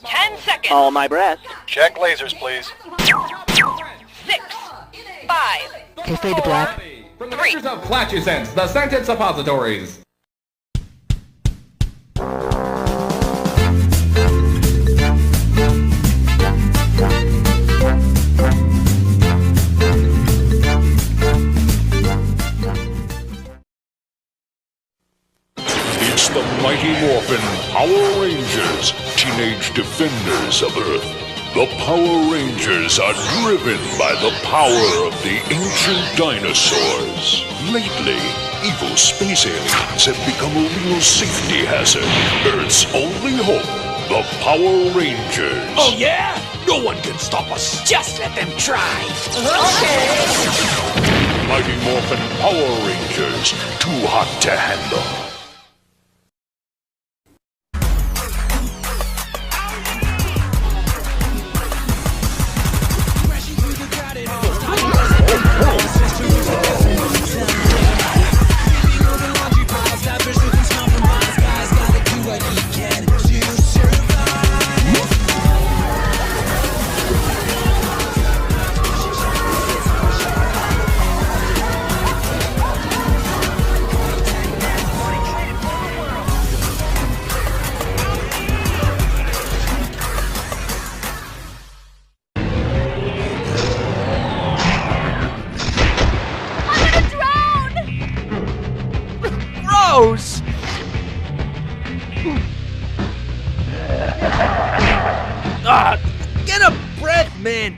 10 seconds. All my breast. Check lasers, please. 6, 5, Okay, fade to black. From the makers of Flatulence, the scented suppositories. It's the Mighty Morphin Power Rangers, teenage defenders of Earth. The Power Rangers are driven by the power of the ancient dinosaurs. Lately, evil space aliens have become a real safety hazard. Earth's only hope, the Power Rangers. Oh yeah? No one can stop us. Just let them try. Okay. Mighty Morphin Power Rangers, too hot to handle. Gross! Get a breath mint!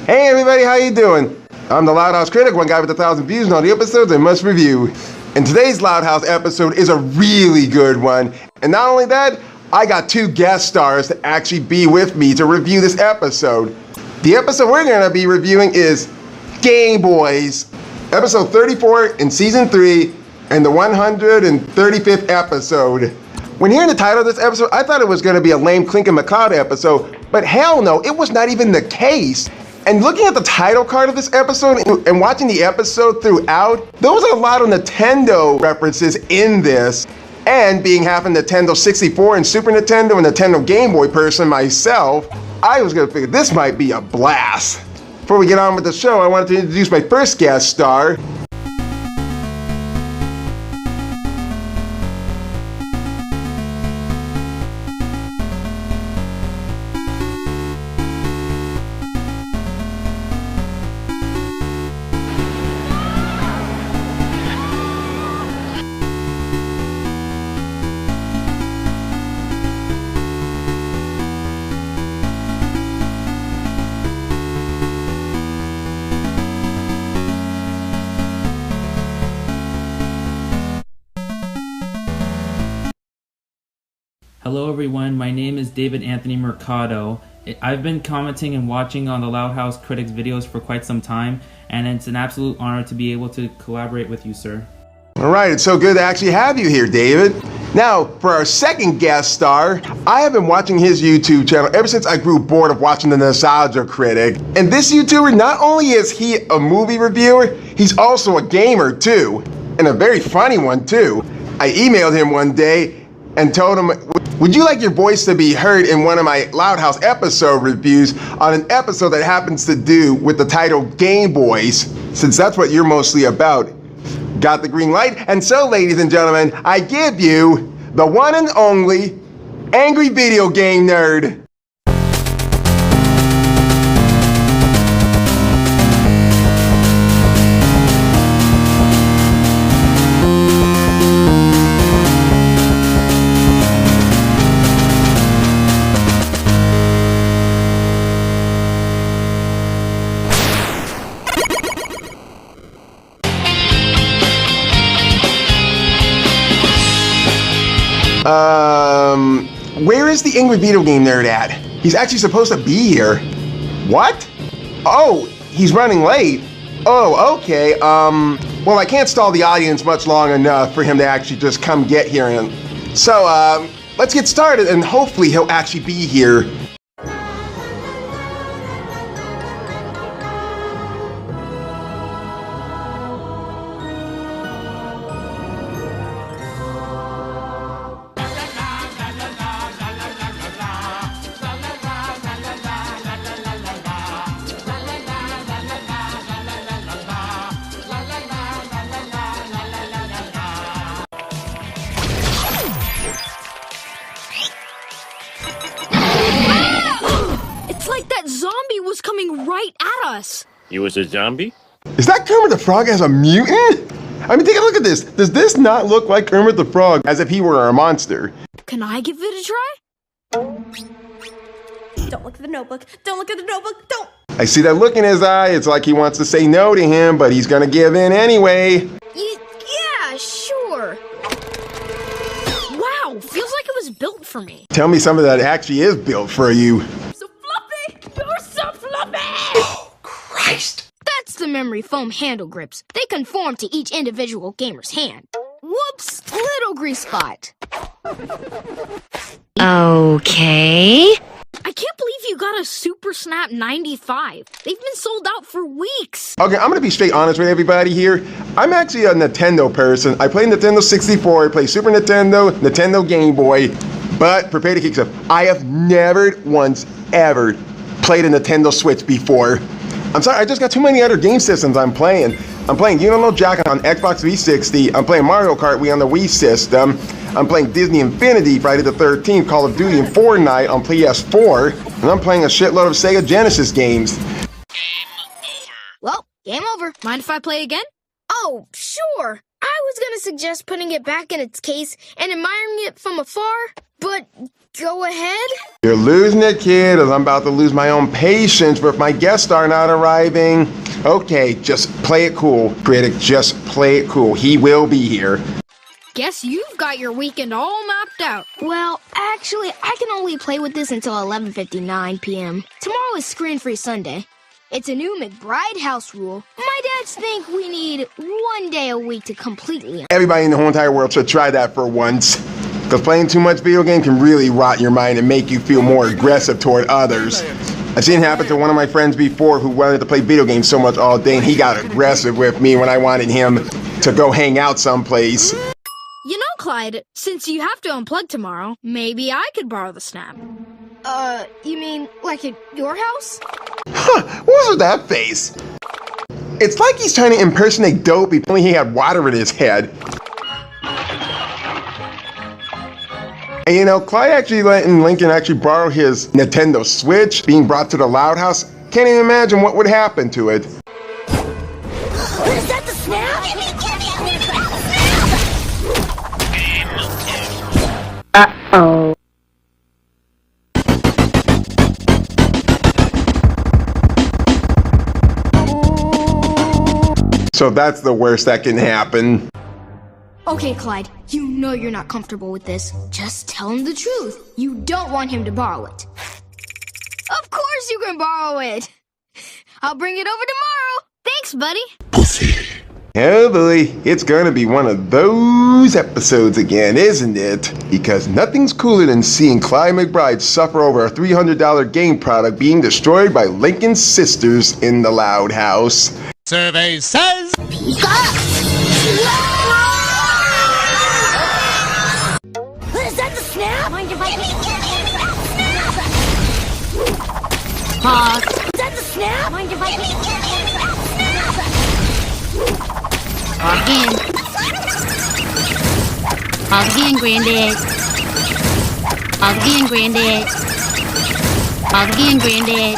Hey everybody, how you doing? I'm the Loud House Critic, one guy with 1,000 views and all the episodes I must review. And today's Loud House episode is a really good one. And not only that, I got 2 guest stars to actually be with me to review this episode. The episode we're going to be reviewing is Game Boys, episode 34 in season 3 and the 135th episode. When hearing the title of this episode, I thought it was going to be a lame Clink and Mercado episode, but hell no, it was not even the case. And looking at the title card of this episode and watching the episode throughout, there was a lot of Nintendo references in this. And being half a Nintendo 64 and Super Nintendo and Nintendo Game Boy person myself, I was gonna figure this might be a blast. Before we get on with the show, I wanted to introduce my first guest star. Hello everyone, my name is David Anthony Mercado. I've been commenting and watching on the Loud House Critic's videos for quite some time, and it's an absolute honor to be able to collaborate with you, sir. All right, it's so good to actually have you here, David. Now, for our second guest star, I have been watching his YouTube channel ever since I grew bored of watching the Nostalgia Critic. And this YouTuber, not only is he a movie reviewer, he's also a gamer too, and a very funny one too. I emailed him one day and told him, would you like your voice to be heard in one of my Loud House episode reviews on an episode that happens to do with the title Game Boys, since that's what you're mostly about? Got the green light, and so ladies and gentlemen, I give you the one and only Angry Video Game Nerd. Where is the Angry Video Game Nerd at? He's actually supposed to be here. What? Oh, he's running late. Oh, okay. Well, I can't stall the audience much long enough for him to actually just come get here. And so, let's get started, and hopefully he'll actually be here. was coming right at us. He was a zombie? Is that Kermit the Frog as a mutant? I mean, take a look at this. Does this not look like Kermit the Frog as if he were a monster? Can I give it a try? Don't look at the notebook. Don't look at the notebook. Don't. I see that look in his eye. It's like he wants to say no to him, but he's gonna give in anyway. Yeah, sure. Wow, feels like it was built for me. Tell me something that actually is built for you. So fluffy! You're so fluffy! Oh, Christ. That's the memory foam handle grips. They conform to each individual gamer's hand. Whoops, little grease spot. Okay. I can't believe you got a Super Snap 95. They've been sold out for weeks. Okay, I'm gonna be straight honest with everybody here. I'm actually a Nintendo person. I play Nintendo 64, I play Super Nintendo, Nintendo Game Boy, but prepare to kick stuff. I have never once ever played a Nintendo Switch before. I'm sorry, I just got too many other game systems I'm playing. I'm playing You Don't Know Jack on Xbox 360. I'm playing Mario Kart Wii on the Wii system. I'm playing Disney Infinity, Friday the 13th, Call of Duty, and Fortnite on PS4. And I'm playing a shitload of Sega Genesis games. Well, game over. Mind if I play again? Oh, sure. I was gonna suggest putting it back in its case and admiring it from afar, but go ahead. You're losing it, kid, as I'm about to lose my own patience with my guest star not arriving. Okay, just play it cool, critic. Just play it cool. He will be here. Guess you've got your weekend all mapped out. Well, actually, I can only play with this until 11:59 p.m. Tomorrow is screen-free Sunday. It's a new McBride house rule. My dads think we need 1 day a week to completely... Everybody in the whole entire world should try that for once. Because playing too much video game can really rot your mind and make you feel more aggressive toward others. I've seen it happen to one of my friends before who wanted to play video games so much all day, and he got aggressive with me when I wanted him to go hang out someplace. You know, Clyde, since you have to unplug tomorrow, maybe I could borrow the Snap. You mean like at your house? Huh, what was with that face? It's like he's trying to impersonate Dopey, only he had water in his head. And you know, Clyde actually letting Lincoln actually borrow his Nintendo Switch being brought to the Loud House. Can't even imagine what would happen to it. Is that the Snap? Uh-oh. So that's the worst that can happen. Okay, Clyde, you know you're not comfortable with this. Just tell him the truth. You don't want him to borrow it. Of course you can borrow it. I'll bring it over tomorrow. Thanks, buddy. Pussy. Oh boy, it's gonna be one of those episodes again, isn't it? Because nothing's cooler than seeing Clyde McBride suffer over a $300 game product being destroyed by Lincoln's sisters in the Loud House. Survey says... Is that the Snap? Mind if I Pause. Is that the Snap? Mind if I Pause again. Pause again, Granddad. Pause again, Granddad. Pause again, Granddad.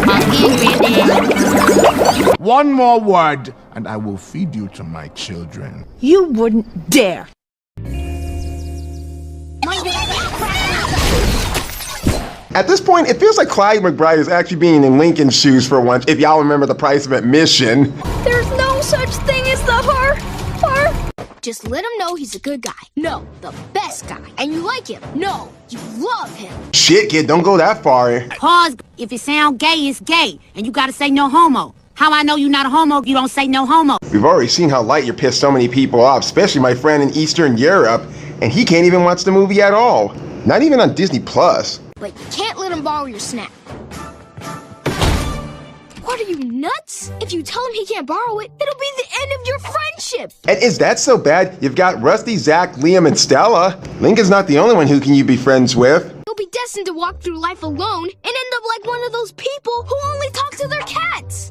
Pause again, Granddad. One more word, and I will feed you to my children. You wouldn't dare. At this point, it feels like Clyde McBride is actually being in Lincoln's shoes for once, if y'all remember the price of admission. There's no such thing as the her. Just let him know he's a good guy. No, the best guy. And you like him. No, you love him. Shit, kid, don't go that far. Pause. If it sound gay, it's gay. And you gotta say no homo. How I know you're not a homo if you don't say no homo? We've already seen how Lightyear pissed so many people off, especially my friend in Eastern Europe, and he can't even watch the movie at all. Not even on Disney Plus. But you can't let him borrow your Snap. What, are you nuts? If you tell him he can't borrow it, it'll be the end of your friendship. And is that so bad? You've got Rusty, Zach, Liam, and Stella. Lincoln's not the only one who can you be friends with. You'll be destined to walk through life alone and end up like one of those people who only talk to their cats.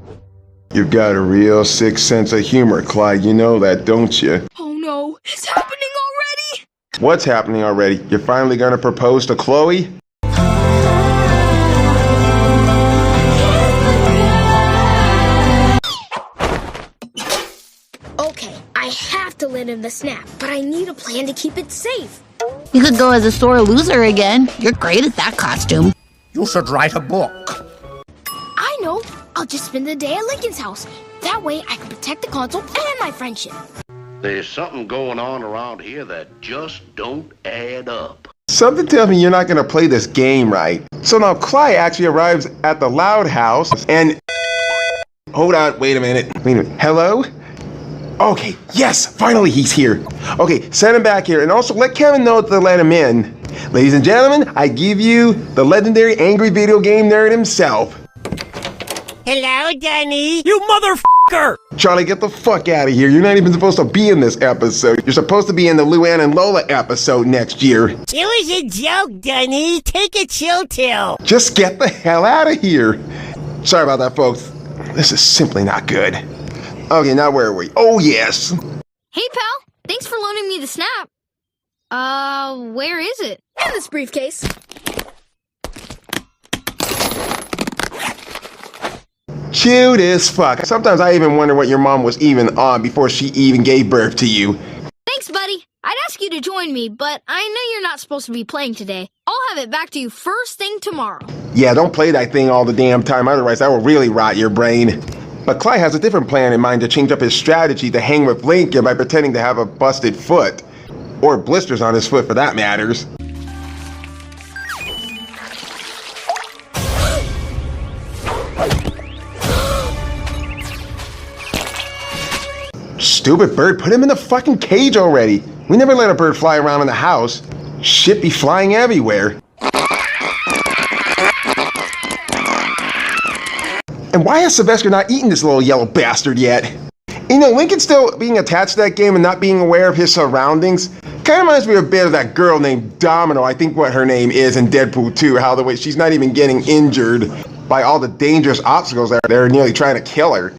You've got a real sick sense of humor, Clyde. You know that, don't you? Oh no, it's happening already! What's happening already? You're finally gonna propose to Chloe? given him the snap, but I need a plan to keep it safe. You could go as a sore loser again. You're great at that costume. You should write a book. I know. I'll just spend the day at Lincoln's house. That way I can protect the console and my friendship. There's something going on around here that just don't add up. Something tells me you're not going to play this game right. So now Clyde actually arrives at the Loud House and... Hold on, wait a minute. Hello? Okay, yes, finally he's here. Okay, send him back here and also let Kevin know to let him in. Ladies and gentlemen, I give you the legendary angry video game nerd himself. Hello, Danny. You motherfucker! Charlie, get the fuck out of here. You're not even supposed to be in this episode. You're supposed to be in the Luann and Lola episode next year. It was a joke, Danny. Take a chill pill. Just get the hell out of here. Sorry about that, folks. This is simply not good. Okay, now where are we? Oh, yes. Hey, pal. Thanks for loaning me the snap. Where is it? In this briefcase. Cute as fuck. Sometimes I even wonder what your mom was even on before she even gave birth to you. Thanks, buddy. I'd ask you to join me, but I know you're not supposed to be playing today. I'll have it back to you first thing tomorrow. Yeah, don't play that thing all the damn time, otherwise that will really rot your brain. But Clyde has a different plan in mind to change up his strategy to hang with Lincoln by pretending to have a busted foot. Or blisters on his foot for that matters. Stupid bird, put him in the fucking cage already. We never let a bird fly around in the house. Shit be flying everywhere. And why has Sylvester not eaten this little yellow bastard yet? You know, Lincoln still being attached to that game and not being aware of his surroundings kind of reminds me a bit of that girl named Domino, I think what her name is in Deadpool 2, how the way she's not even getting injured by all the dangerous obstacles that are nearly trying to kill her.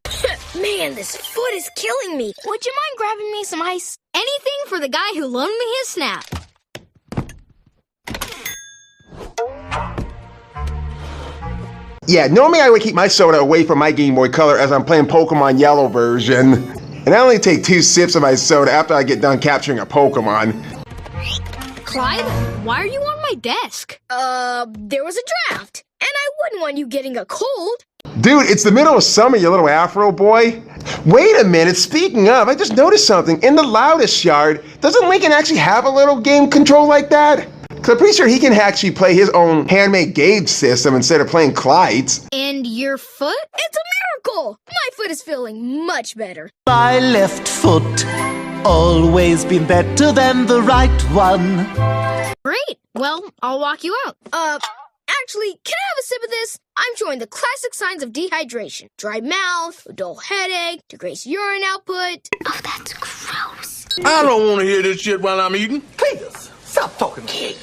Man, this foot is killing me. Would you mind grabbing me some ice? Anything for the guy who loaned me his snap. Yeah, normally I would keep my soda away from my Game Boy Color as I'm playing Pokemon Yellow version. And I only take 2 sips of my soda after I get done capturing a Pokemon. Clyde, why are you on my desk? There was a draft, and I wouldn't want you getting a cold. Dude, it's the middle of summer, you little Afro boy. Wait a minute, speaking of, I just noticed something. In the Loudest yard, doesn't Lincoln actually have a little game control like that? Because I'm pretty sure he can actually play his own handmade gauge system instead of playing Clyde's. And your foot? It's a miracle! My foot is feeling much better. My left foot, always been better than the right one. Great, well, I'll walk you out. Actually, can I have a sip of this? I'm showing the classic signs of dehydration. Dry mouth, a dull headache, decreased urine output. Oh, that's gross. I don't want to hear this shit while I'm eating. Please, stop talking to me.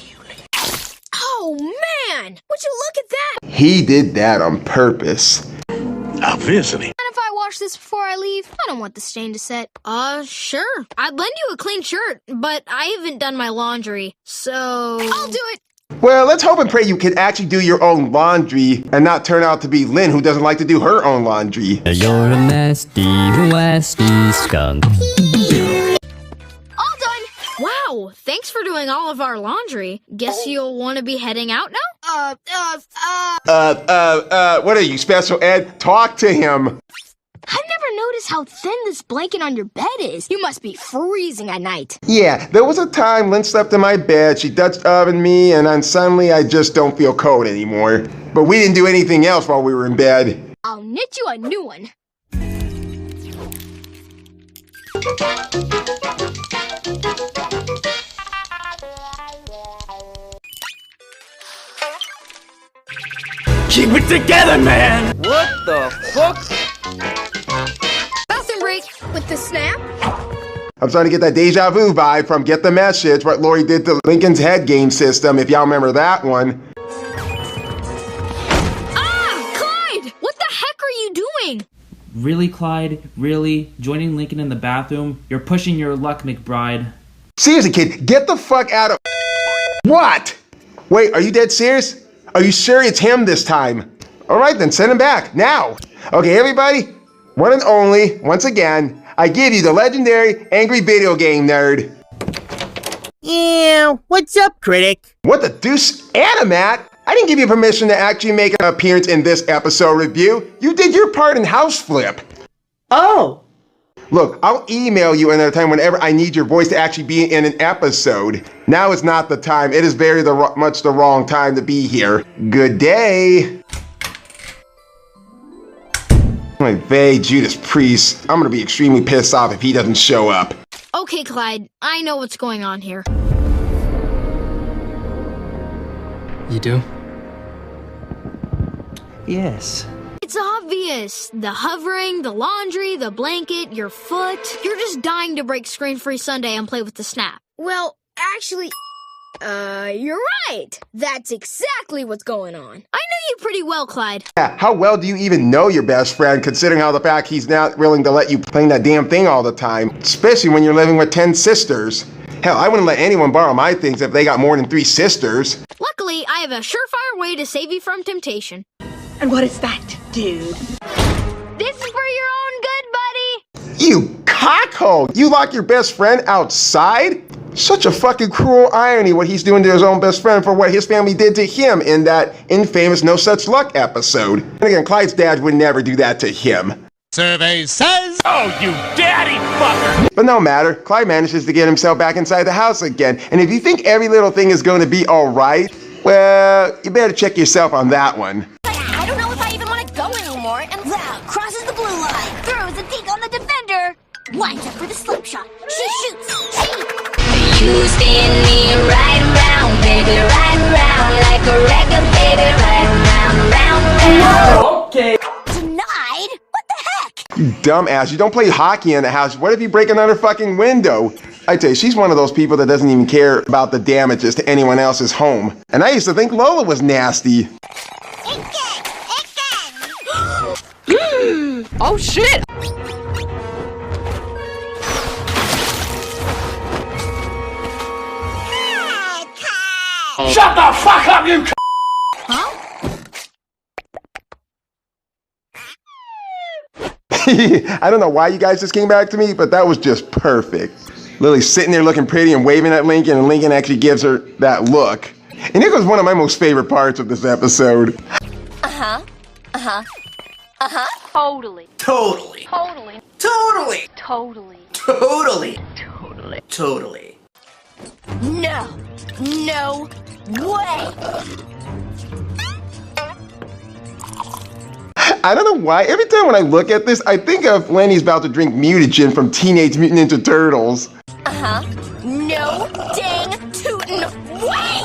Oh, man! Would you look at that? He did that on purpose. Obviously. And if I wash this before I leave, I don't want the stain to set. Sure. I'd lend you a clean shirt, but I haven't done my laundry, so... I'll do it! Well, let's hope and pray you can actually do your own laundry and not turn out to be Lynn, who doesn't like to do her own laundry. You're a nasty skunk. All done! Wow, thanks for doing all of our laundry. Guess you'll want to be heading out now? What are you, special ed? Talk to him. I've never noticed how thin this blanket on your bed is. You must be freezing at night. Yeah, there was a time Lynn slept in my bed, she Dutch ovened me, and then suddenly I just don't feel cold anymore. But we didn't do anything else while we were in bed. I'll knit you a new one. Keep it together, man! What the fuck? Bathroom break with the snap. I'm starting to get that deja vu vibe from Get the Message, what Lori did to Lincoln's head game system, if y'all remember that one. Clyde! What the heck are you doing? Really, Clyde? Really? Joining Lincoln in the bathroom? You're pushing your luck, McBride. Seriously, kid, get the fuck out of... What? Wait, are you dead serious? Are you sure it's him this time? All right, then send him back, now. Okay, everybody, one and only, once again, I give you the legendary Angry Video Game Nerd. Yeah, what's up, critic? What the deuce, Animat? I didn't give you permission to actually make an appearance in this episode review. You did your part in House Flip. Oh. Look, I'll email you another time whenever I need your voice to actually be in an episode. Now is not the time. It is very much the wrong time to be here. Good day. McVeigh, Judas Priest. I'm gonna be extremely pissed off if he doesn't show up. Okay, Clyde, I know what's going on here. You do? Yes. It's obvious. The hovering, the laundry, the blanket, your foot. You're just dying to break Screen-Free Sunday and play with the snap. Well, actually, you're right. That's exactly what's going on. I know you pretty well, Clyde. Yeah, how well do you even know your best friend, considering how the fact he's not willing to let you play that damn thing all the time? Especially when you're living with 10 sisters. Hell, I wouldn't let anyone borrow my things if they got more than 3 sisters. Luckily, I have a surefire way to save you from temptation. And what is that, dude? This is for your own good, buddy! You cockhole! You lock your best friend outside? Such a fucking cruel irony what he's doing to his own best friend for what his family did to him in that infamous No Such Luck episode. And again, Clyde's dad would never do that to him. Survey says... Oh, you daddy fucker! But no matter, Clyde manages to get himself back inside the house again. And if you think every little thing is going to be alright, well, you better check yourself on that one. I don't know if I even want to go anymore. And Loud crosses the blue line, throws a deke on the defender, winds up for the slip shot. She shoots. You spin me right around, baby, right around, like a record, baby, right around, round. Okay. Denied? What the heck? You dumbass, you don't play hockey in the house. What if you break another fucking window? I tell you, she's one of those people that doesn't even care about the damages to anyone else's home. And I used to think Lola was nasty. Oh shit! Shut the fuck up, you Huh? I don't know why you guys just came back to me, but that was just perfect. Lily's sitting there looking pretty and waving at Lincoln, and Lincoln actually gives her that look. And here goes one of my most favorite parts of this episode. Totally. Totally. Totally. Totally. Totally. Totally. Totally. Totally. No. No way. I don't know why, every time when I look at this, I think of Lenny's about to drink mutagen from Teenage Mutant Ninja Turtles. No dang tootin' way.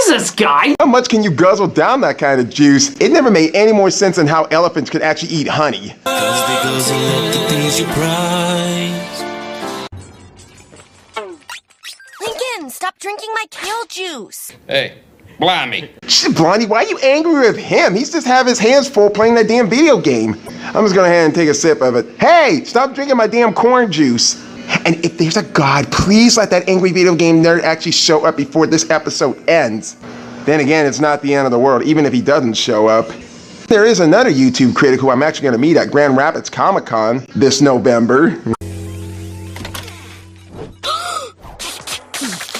Jesus, guy. How much can you guzzle down that kind of juice? It never made any more sense than how elephants could actually eat honey. Lincoln, stop drinking my kale juice. Hey, blimey. Shit, Blondie, why are you angry with him? He's just have his hands full playing that damn video game. I'm just gonna go ahead and take a sip of it. Hey, stop drinking my damn corn juice. And if there's a God, please let that angry video game nerd actually show up before this episode ends. Then again, it's not the end of the world, even if he doesn't show up. There is another YouTube critic who I'm actually gonna meet at Grand Rapids Comic-Con this November.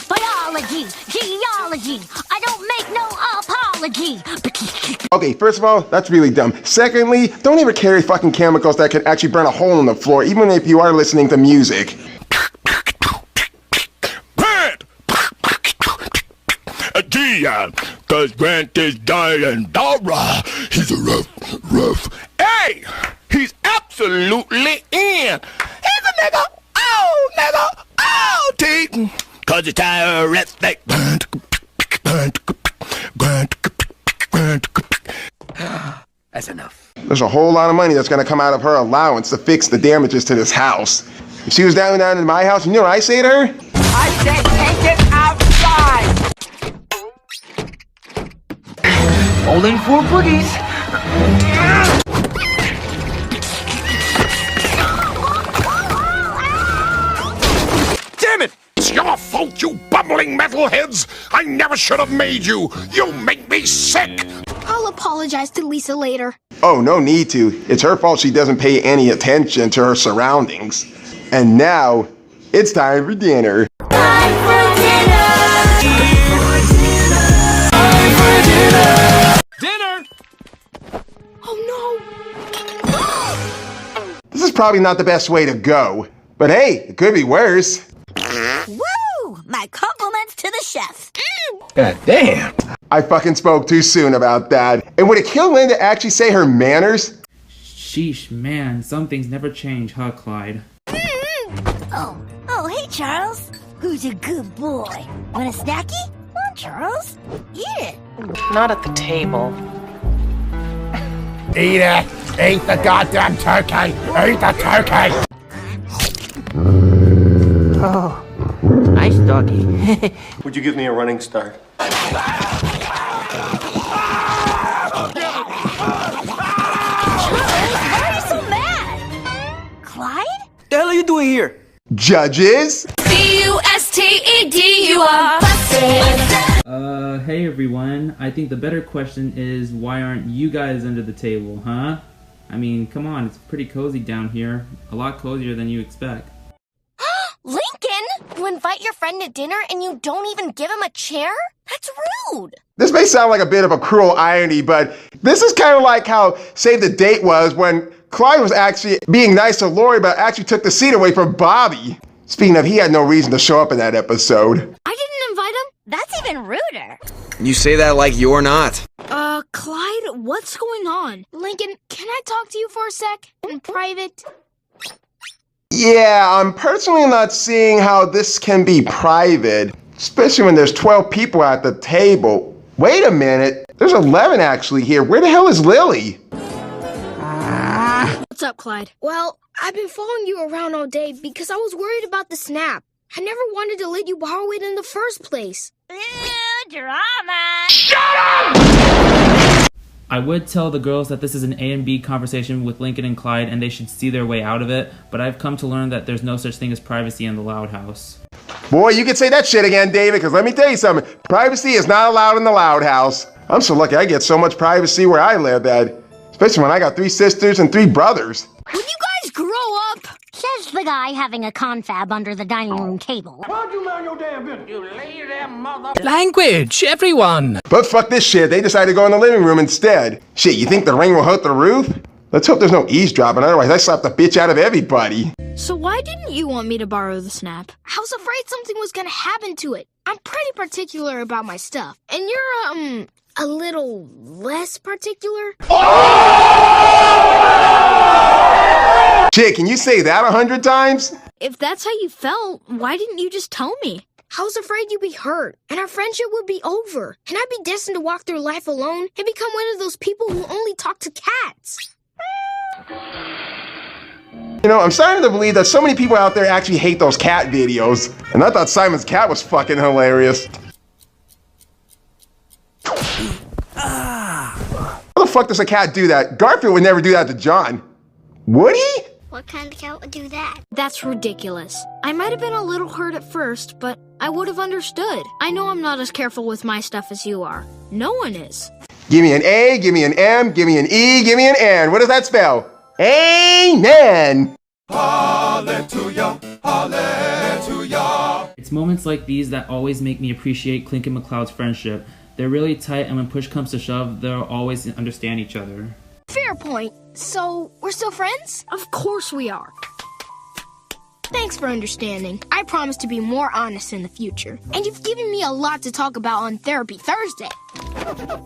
Biology, geology, I don't make no apology. Okay, first of all, that's really dumb. Secondly, don't ever carry fucking chemicals that can actually burn a hole in the floor, even if you are listening to music. Dion, cause Grant is dying. Dara, he's a rough. Hey, he's absolutely in. He's a nigga. Oh, nigga. Oh, T. Cause it's terrific. That's enough. There's a whole lot of money that's gonna come out of her allowance to fix the damages to this house. If she was down in my house, you know what I say to her? I said take it outside! Rolling for boogies. Damn it! It's your fault, you bumbling metalheads! I never should have made you! You make me sick! I'll apologize to Lisa later. Oh, no need to. It's her fault she doesn't pay any attention to her surroundings. And now, it's time for dinner. Dinner! Oh no! This is probably not the best way to go. But hey, it could be worse. Woo! My compliments to the chef. God damn. I fucking spoke too soon about that. And would it kill Lynn to actually say her manners? Sheesh, man, some things never change, huh, Clyde? Oh, hey, Charles. Who's a good boy? Want a snacky? Come on, Charles. Eat it. Not at the table. Eat it! Eat the goddamn turkey! Eat the turkey! Oh, nice doggy. Would you give me a running start? Why are you so mad? Clyde? The hell are you doing here? Judges? B-U-S-T-E-D, you are busted. Hey everyone. I think the better question is, why aren't you guys under the table, huh? I mean, come on, it's pretty cozy down here. A lot cozier than you expect. Lincoln, you invite your friend to dinner and you don't even give him a chair? That's rude. This may sound like a bit of a cruel irony, but this is kind of like how Save the Date was when Clyde was actually being nice to Lori, but actually took the seat away from Bobby. Speaking of, he had no reason to show up in that episode. I didn't invite him. That's even ruder. You say that like you're not. Clyde, what's going on? Lincoln, can I talk to you for a sec? In private? Yeah, I'm personally not seeing how this can be private, especially when there's 12 people at the table. Wait a minute, there's 11 actually here. Where the hell is Lily? What's up, Clyde? Well, I've been following you around all day because I was worried about the snap. I never wanted to let you borrow it in the first place. Drama! Shut up! I would tell the girls that this is an A and B conversation with Lincoln and Clyde and they should see their way out of it, but I've come to learn that there's no such thing as privacy in the Loud House. Boy, you can say that shit again, David, because let me tell you something. Privacy is not allowed in the Loud House. I'm so lucky I get so much privacy where I live at. Especially when I got 3 sisters and 3 brothers. Will you guys grow up? Says the guy having a confab under the dining room table. Why'd you mind your damn business? You lay there, mother... Language, everyone! But fuck this shit, they decided to go in the living room instead. Shit, you think the ring will hurt the roof? Let's hope there's no eavesdropping, otherwise I slap the bitch out of everybody. So why didn't you want me to borrow the snap? I was afraid something was gonna happen to it. I'm pretty particular about my stuff. And you're, a little less particular? Jake, can you say that 100 times? If that's how you felt, why didn't you just tell me? I was afraid you'd be hurt, and our friendship would be over, and I'd be destined to walk through life alone and become one of those people who only talk to cats. You know, I'm starting to believe that so many people out there actually hate those cat videos. And I thought Simon's cat was fucking hilarious. How the fuck does a cat do that? Garfield would never do that to John. Would he? What kind of cat would do that? That's ridiculous. I might have been a little hurt at first, but I would have understood. I know I'm not as careful with my stuff as you are. No one is. Give me an A, give me an M, give me an E, give me an N. What does that spell? Amen. Hallelujah, hallelujah. It's moments like these that always make me appreciate Clink and McCloud's friendship. They're really tight, and when push comes to shove, they'll always understand each other. Fair point. So, we're still friends? Of course we are. Thanks for understanding. I promise to be more honest in the future. And you've given me a lot to talk about on Therapy Thursday.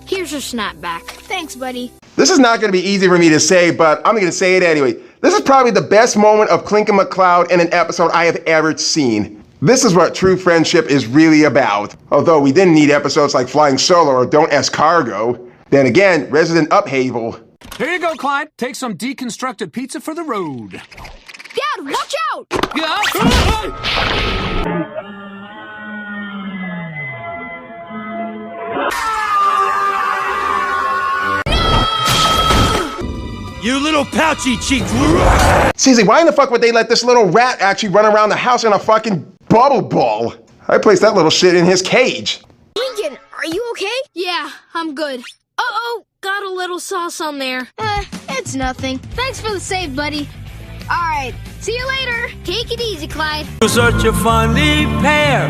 Here's your snapback. Thanks, buddy. This is not going to be easy for me to say, but I'm going to say it anyway. This is probably the best moment of Clink and McCloud in an episode I have ever seen. This is what true friendship is really about. Although we didn't need episodes like Flying Solo or Don't Ask Cargo. Then again, Resident Uphavel. Here you go, Clyde. Take some deconstructed pizza for the road. Dad, watch out! Yeah. You little pouchy cheeks. Seriously, why in the fuck would they let this little rat actually run around the house in a fucking bubble ball? I placed that little shit in his cage. Lincoln, are you okay? Yeah, I'm good. Uh-oh, got a little sauce on there. It's nothing. Thanks for the save, buddy. Alright, See you later. Take it easy, Clyde. You're such a funny pair.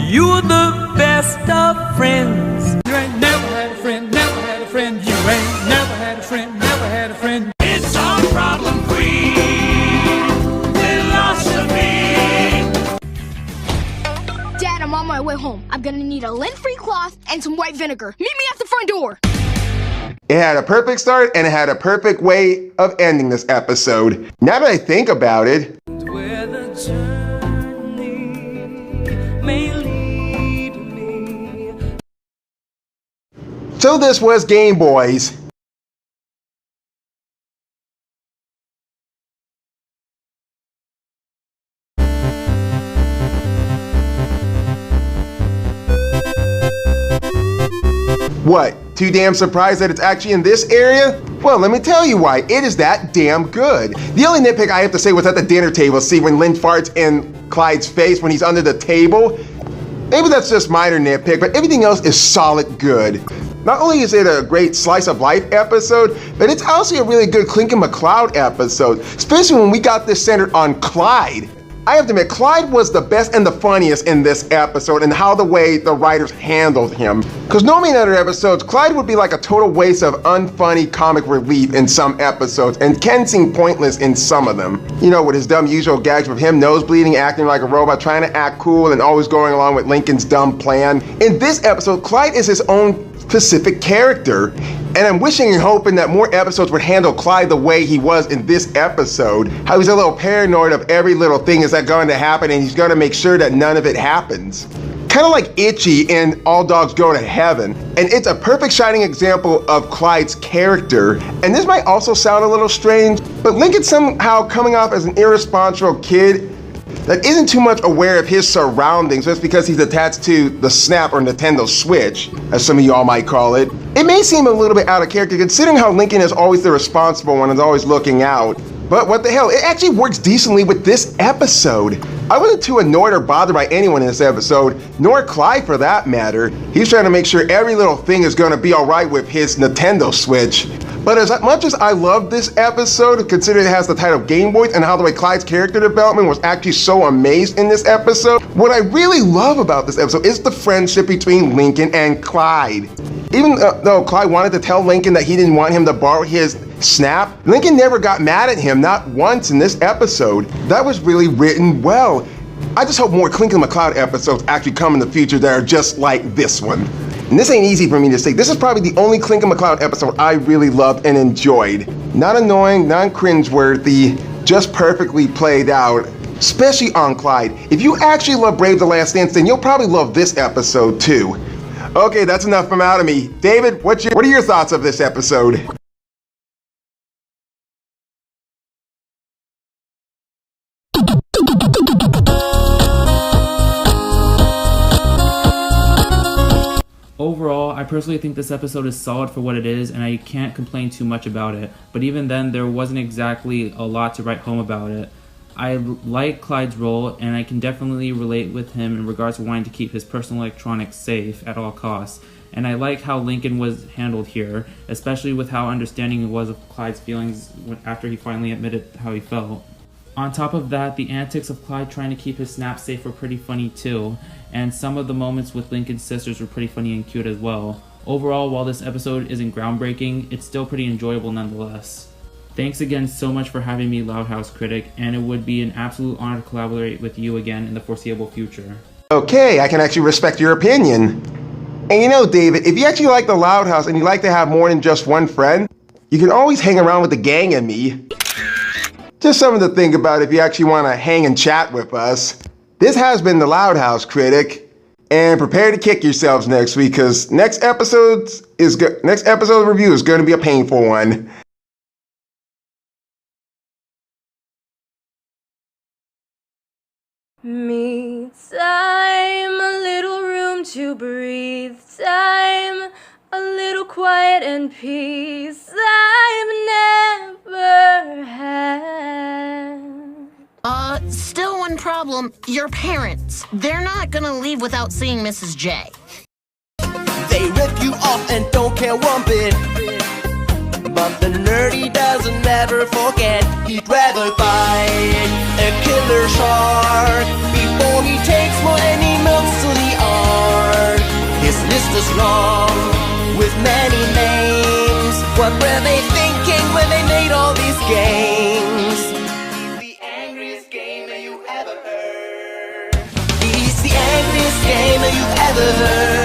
You're the best of friends. You ain't never had a friend, never had a friend. You ain't never had a friend, never had a friend. It's our problem-free philosophy. Dad, I'm on my way home. I'm gonna need a lint-free cloth and some white vinegar. Meet me at the front door. It had a perfect start and it had a perfect way of ending this episode. Now that I think about it, Where the journey may lead me. so this was Game Boys. What? Too damn surprised that it's actually in this area? Well, let me tell you why. It is that damn good. The only nitpick I have to say was at the dinner table. See, when Lynn farts in Clyde's face when he's under the table? Maybe that's just minor nitpick, but everything else is solid good. Not only is it a great slice of life episode, but it's also a really good Clinkin' McCloud episode, especially when we got this centered on Clyde. I have to admit, Clyde was the best and the funniest in this episode, and how the way the writers handled him. Because normally in other episodes, Clyde would be like a total waste of unfunny comic relief in some episodes, and can seem pointless in some of them. You know, with his dumb usual gags with him nose bleeding, acting like a robot, trying to act cool, and always going along with Lincoln's dumb plan. In this episode, Clyde is his own specific character, and I'm wishing and hoping that more episodes would handle Clyde the way he was in this episode. How he's a little paranoid of every little thing is that going to happen, and he's going to make sure that none of it happens. Kind of like Itchy in All Dogs Go to Heaven. And it's a perfect shining example of Clyde's character. And this might also sound a little strange, but Lincoln's somehow coming off as an irresponsible kid that isn't too much aware of his surroundings just because he's attached to the Snap or Nintendo Switch, as some of y'all might call it. It may seem a little bit out of character considering how Lincoln is always the responsible one and is always looking out. But what the hell, it actually works decently with this episode. I wasn't too annoyed or bothered by anyone in this episode, nor Clyde for that matter. He's trying to make sure every little thing is gonna be alright with his Nintendo Switch. But as much as I love this episode, considering it has the title Game Boys and how the way Clyde's character development was actually so amazed in this episode, what I really love about this episode is the friendship between Lincoln and Clyde. Even though Clyde wanted to tell Lincoln that he didn't want him to borrow his Snap, Lincoln never got mad at him, not once in this episode. That was really written well. I just hope more Clinkin' McCloud episodes actually come in the future that are just like this one. And this ain't easy for me to say. This is probably the only Clinkin' McCloud episode I really loved and enjoyed. Not annoying, not cringeworthy, just perfectly played out, especially on Clyde. If you actually love Brave the Last Dance, then you'll probably love this episode too. Okay, that's enough from out of me. David, what are your thoughts of this episode? Overall, I personally think this episode is solid for what it is, and I can't complain too much about it. But even then, there wasn't exactly a lot to write home about it. I like Clyde's role, and I can definitely relate with him in regards to wanting to keep his personal electronics safe at all costs. And I like how Lincoln was handled here, especially with how understanding he was of Clyde's feelings after he finally admitted how he felt. On top of that, the antics of Clyde trying to keep his Snap safe were pretty funny too, and some of the moments with Lincoln's sisters were pretty funny and cute as well. Overall, while this episode isn't groundbreaking, it's still pretty enjoyable nonetheless. Thanks again so much for having me, Loud House Critic, and it would be an absolute honor to collaborate with you again in the foreseeable future. Okay, I can actually respect your opinion. And you know, David, if you actually like the Loud House and you like to have more than just one friend, you can always hang around with the gang and me. Just something to think about if you actually want to hang and chat with us. This has been the Loud House Critic, and prepare to kick yourselves next week, because next episode review is going to be a painful one. Me time, a little room to breathe, time, a little quiet and peace I've never had. Still one problem. Your parents. They're not gonna leave without seeing Mrs. J. They rip you off and don't care one bit. But the nerdy doesn't ever forget. He'd rather fight a killer shark before he takes more animals to the ark. His list is long with many names. What were they thinking when they made all these games? He's the angriest gamer you ever heard. He's the angriest gamer you've ever heard.